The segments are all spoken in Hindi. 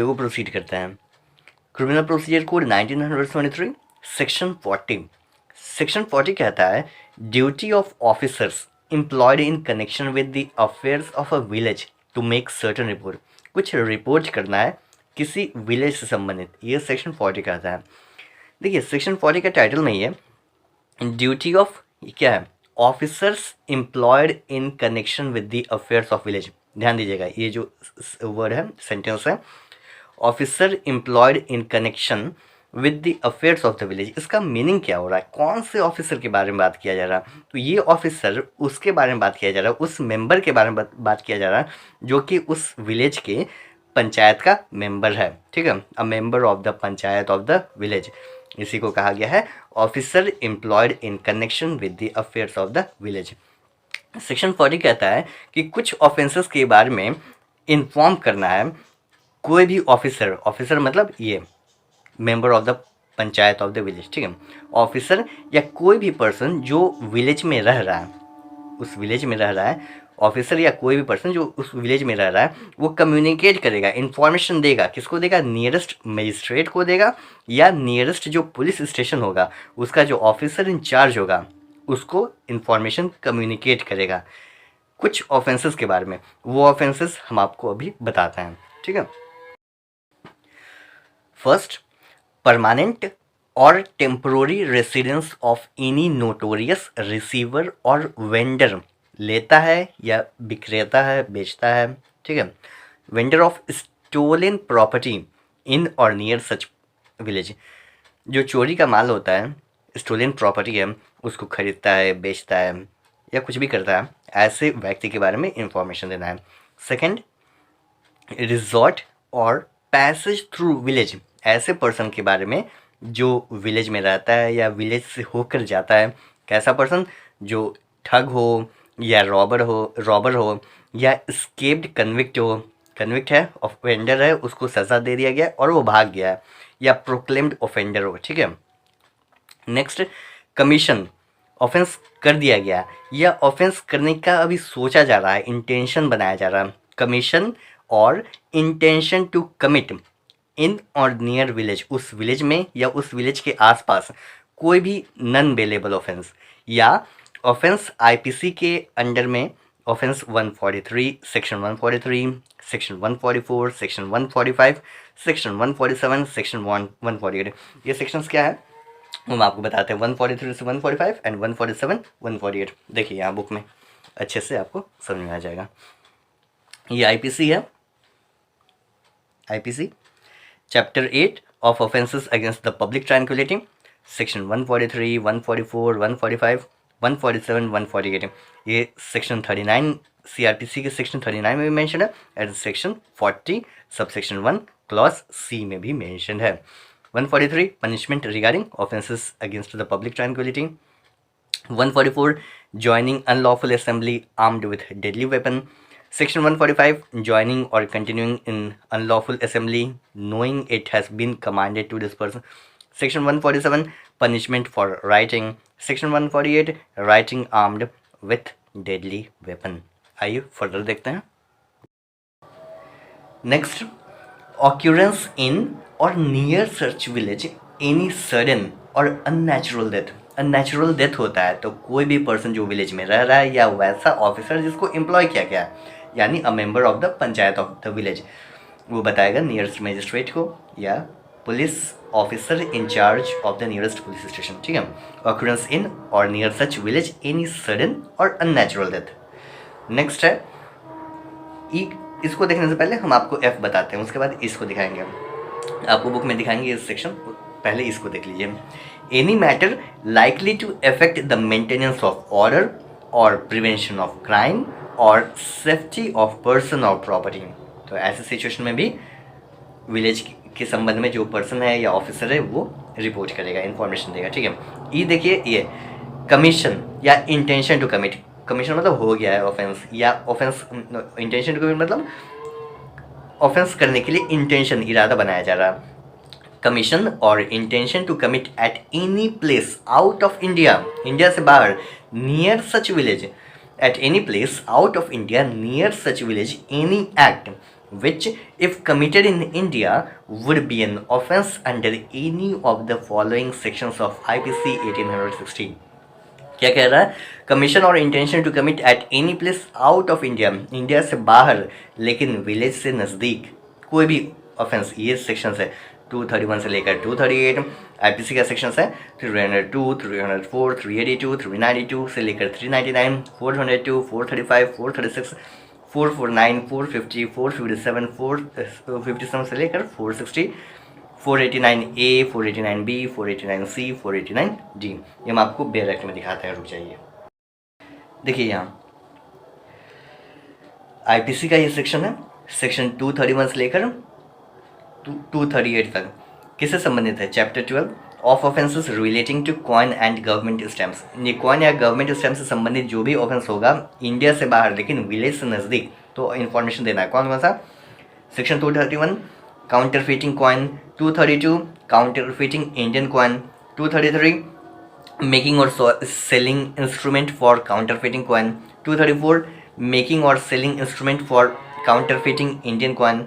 को प्रोसीड करते हैं। Criminal procedure code 1923 section 40। Section 40 कहता है duty of officers employed in connection with the affairs of a village to make certain report. कुछ रिपोर्ट करना है किसी विलेज से संबंधित, ये सेक्शन 40 कहता है। देखिए सेक्शन 40 का टाइटल नहीं है, ड्यूटी ऑफ क्या है, officers employed in connection with the affairs of village. ध्यान दीजिएगा ये जो वर्ड है, सेंटेंस है, officer employed in connection with the affairs of the village, इसका मीनिंग क्या हो रहा है, कौन से ऑफिसर के बारे में बात किया जा रहा है। तो ये ऑफिसर उसके बारे में बात किया जा रहा है, उस मेंबर के बारे में बात किया जा रहा है जो कि उस विलेज के पंचायत का मेंबर है। ठीक है, अ member of the panchayat of the village, इसी को कहा गया है officer employed in connection with the affairs of the village. Section 40 कहता है कि कुछ ऑफेंसेस के बारे में इन्फॉर्म करना है कोई भी ऑफिसर, ऑफिसर मतलब ये member of the panchayat of the village. ठीक है, ऑफिसर या कोई भी पर्सन जो विलेज में रह रहा है, उस विलेज में रह रहा है, ऑफिसर या कोई भी पर्सन जो उस विलेज में रह रहा है वो कम्युनिकेट करेगा, इन्फॉर्मेशन देगा, किसको देगा, नियरेस्ट मजिस्ट्रेट को देगा या नियरेस्ट जो पुलिस स्टेशन होगा उसका जो ऑफिसर इंचार्ज होगा उसको इन्फॉर्मेशन कम्युनिकेट करेगा कुछ ऑफेंसेस के बारे में। वो ऑफेंसेस हम आपको अभी बताते हैं। ठीक है, फर्स्ट, परमानेंट और temporary residence of any notorious receiver और वेंडर, लेता है या विक्रेता है, बेचता है। ठीक है, vendor of stolen property in और नियर सच विलेज, जो चोरी का माल होता है, स्टोलन प्रॉपर्टी है, उसको खरीदता है, बेचता है या कुछ भी करता है, ऐसे व्यक्ति के बारे में इंफॉर्मेशन देना है। सेकंड, रिजॉर्ट और पैसेज थ्रू विलेज, ऐसे पर्सन के बारे में जो विलेज में रहता है या विलेज से होकर जाता है। कैसा पर्सन, जो ठग हो या रॉबर हो या स्केप्ड कन्विक्ट हो, कन्विक्ट है, ऑफेंडर है, उसको सज़ा दे दिया गया और वो भाग गया है, या प्रोक्लेम्ड ऑफेंडर हो। ठीक है, नेक्स्ट, कमीशन, ऑफेंस कर दिया गया या ऑफेंस करने का अभी सोचा जा रहा है, इंटेंशन बनाया जा रहा है। कमीशन और इंटेंशन टू कमिट इन और नियर विलेज, उस विलेज में या उस विलेज के आसपास कोई भी नॉन बेलेबल ऑफेंस, या ऑफेंस आईपीसी के अंडर में offence 143, section 143, section 144, section 145, section 147, section 148। ये सेक्शंस क्या है हम आपको बताते हैं, 143 से 145 एंड 147 148। देखिए यहाँ बुक में अच्छे से आपको समझ में आ जाएगा। ये आईपीसी है, IPC chapter 8 of offences against the public tranquillity, section 143, 144, 145, 147, 148। ये सेक्शन 39 सीआरपीसी के सेक्शन 39 में भी मेंशन है and section 40 subsection 1 clause C में भी मेंशन है। 143 punishment regarding offences against the public tranquillity. 144 joining unlawful assembly armed with deadly weapon. Section 145 joining or continuing in unlawful assembly knowing it has been commanded to this person. Section 147 punishment for writing. Section 148 writing armed with deadly weapon. आइए फर्दर देखते हैं। नेक्स्ट, ऑक्यूरेंस इन और near search village any sudden और अननेचुरल डेथ। अननेचुरल डेथ होता है तो कोई भी पर्सन जो विलेज में रह रहा है या वैसा ऑफिसर जिसको एम्प्लॉय किया गया है, यानी a member of the panchayat of the village, वो बताएगा नियरेस्ट मजिस्ट्रेट को या police officer in charge of the nearest police station. ठीक है, ऑक्यूरेंस इन और near such village any sudden और अननेचुरल डेथ। नेक्स्ट है ई, इसको देखने से पहले हम आपको एफ बताते हैं, उसके बाद इसको दिखाएंगे, आपको बुक में दिखाएंगे इस सेक्शन, पहले इसको देख लीजिए। Any matter likely to affect the maintenance of order और प्रिवेंशन ऑफ क्राइम और सेफ्टी ऑफ पर्सन और प्रॉपर्टी। तो ऐसे सिचुएशन में भी विलेज के संबंध में जो पर्सन है या ऑफिसर है वो रिपोर्ट करेगा, इन्फॉर्मेशन देगा। ठीक है, ये देखिए, ये कमीशन या इंटेंशन टू कमिट, कमीशन मतलब हो गया है ऑफेंस, या ऑफेंस इंटेंशन टू कमिट मतलब ऑफेंस करने के लिए इंटेंशन, इरादा बनाया जा रहा है। कमीशन और intention to commit at any place out of India, India से बाहर, near such village, at any place out of India near such village any act which if committed in India would be an offense under any of the following sections of IPC 1816. क्या कह रहा है? कमीशन और intention to commit at any place out of India, India से बाहर लेकिन विलेज से नज़दीक कोई भी ऑफेंस, ये सेक्शन है 231 से लेकर 238। आईपीसी का सेक्शन है 302, 304, 382, 392 से लेकर 399, 402, 435, 436, 449, 450, 457, 457 से लेकर 460, 489A, 489B, 489C, 489D। ये हम आपको बेयर एक्ट में दिखाते हैं, रुक जाइए। देखिए यहाँ आईपीसी का ये सेक्शन है, सेक्शन 231 से लेकर 238 तक किससे संबंधित है? Chapter 12 of offences relating to coin and government stamps. ये कॉइन या गवर्नमेंट स्टैम्प से संबंधित जो भी ऑफेंस होगा इंडिया से बाहर लेकिन विलेज से नज़दीक, तो इन्फॉर्मेशन देना है। कौन सा? Section 231 counterfeiting coin, 232 counterfeiting Indian coin, 233 making और selling instrument for counterfeiting coin, 234 making और selling instrument for counterfeiting Indian coin,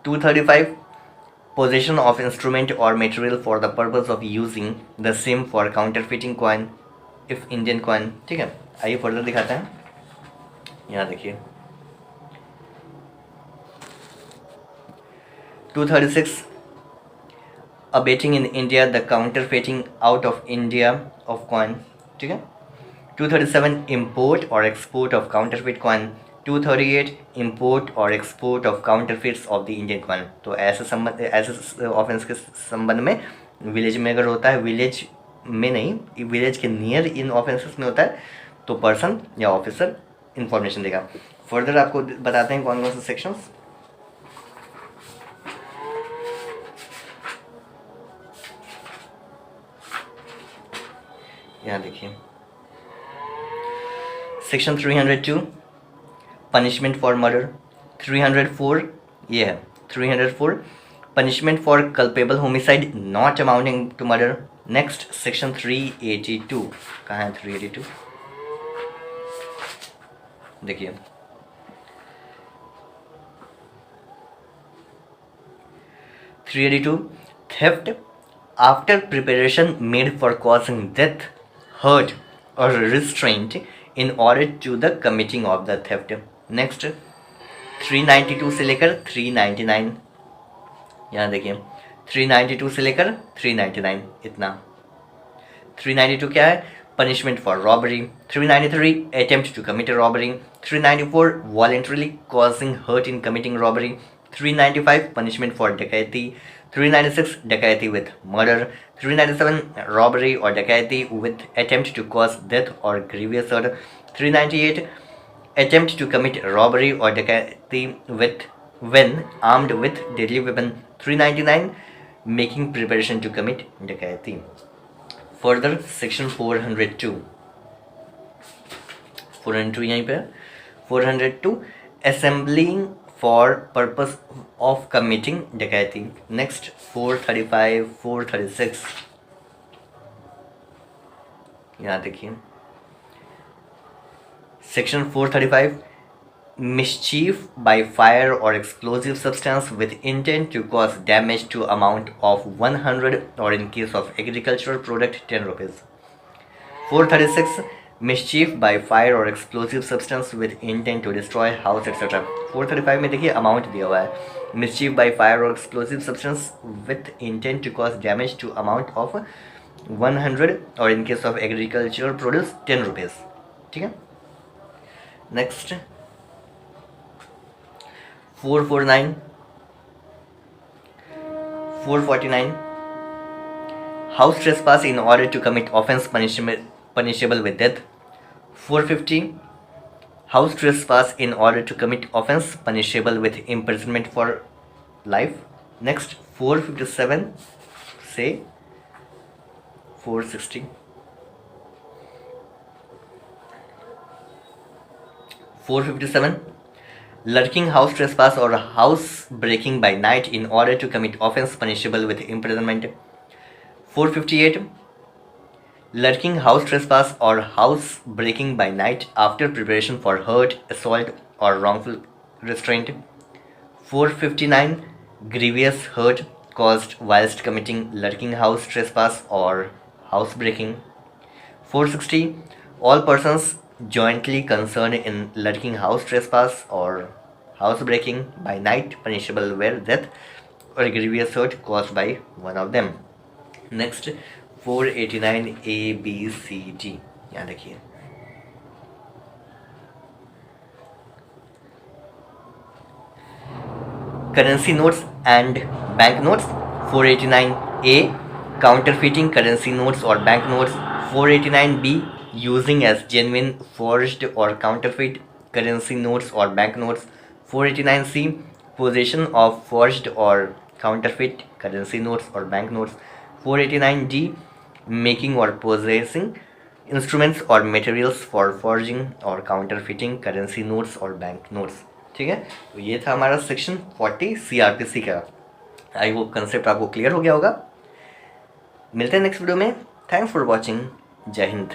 235 possession of instrument or material for the purpose of using the same for counterfeiting coin if Indian coin। ठीक है, आइए फर्दर दिखाते हैं। यहाँ देखिए 236 abating in India the counterfeiting out of India of coin। ठीक है, 237 import or export of counterfeit coin, 238 import or export of counterfeits of the Indian coin। तो ऐसे ऑफेंस के संबंध में विलेज में अगर होता है, विलेज में नहीं, विलेज के नियर इन ऑफेंसेस में होता है, तो पर्सन या ऑफिसर इंफॉर्मेशन देगा। फर्दर आपको बताते हैं कौन कौन से सेक्शंस। यहाँ देखिए सेक्शन 302 पनिशमेंट फॉर मर्डर, 304 ये है 304 punishment for culpable homicide not amounting to murder. Next section 382, कहाँ है 382? देखिए 382 theft after preparation made for causing death, hurt और restraint in order to the committing of the theft। Next 392 से लेकर 399, यहाँ देखिए 392 से लेकर 399 इतना। 392 क्या है? Punishment for robbery, 393 attempt to commit robbery, 394 voluntarily causing hurt in committing robbery, 395 punishment for dacoity, 396 dacoity with murder, 397 robbery or डकैती with attempt to cause death or grievous hurt, 398 attempt to commit robbery or डकैती with when armed with deadly weapon, 399 making preparation to commit डकैती। फर्दर सेक्शन 402 यहीं पे 402 assembling for purpose of committing डकैती। नेक्स्ट 435 436 यहाँ देखिए section 435 mischief by fire or explosive substance with intent to cause damage to amount of 100 or in case of agricultural product 10 rupees। 436 mischief by fire or explosive substance with intent to destroy house etc। 435 में देखिए अमाउंट दिया हुआ है, mischief by fire or explosive substance with intent to cause damage to amount of 100 or in case of agricultural produce 10 rupees। ठीक है, next 449 449 house trespass in order to commit offense punishable with death। 450 house trespass in order to commit offense punishable with imprisonment for life। next 457 से 460 457 lurking house trespass or house breaking by night in order to commit offense punishable with imprisonment। 458 lurking house trespass or house breaking by night after preparation for hurt, assault or wrongful restraint। 459 grievous hurt caused whilst committing lurking house trespass or housebreaking. 460 all persons jointly concerned in lurking house trespass or housebreaking by night punishable where death or grievous hurt caused by one of them. Next 489 ABCD याद रखिए. Currency notes and bank notes. 489A counterfeiting currency notes or bank notes. 489B using as genuine, forged or counterfeit currency notes or bank notes. 489C possession of forged or counterfeit currency notes or bank notes. 489D making or possessing instruments or materials for forging or counterfeiting currency notes और बैंक नोट्स. ठीक है, तो ये था हमारा सेक्शन 40 CRPC का. आई होप कंसेप्ट आपको क्लियर हो गया होगा. मिलते हैं नेक्स्ट वीडियो में. Thanks for watching. जय हिंद.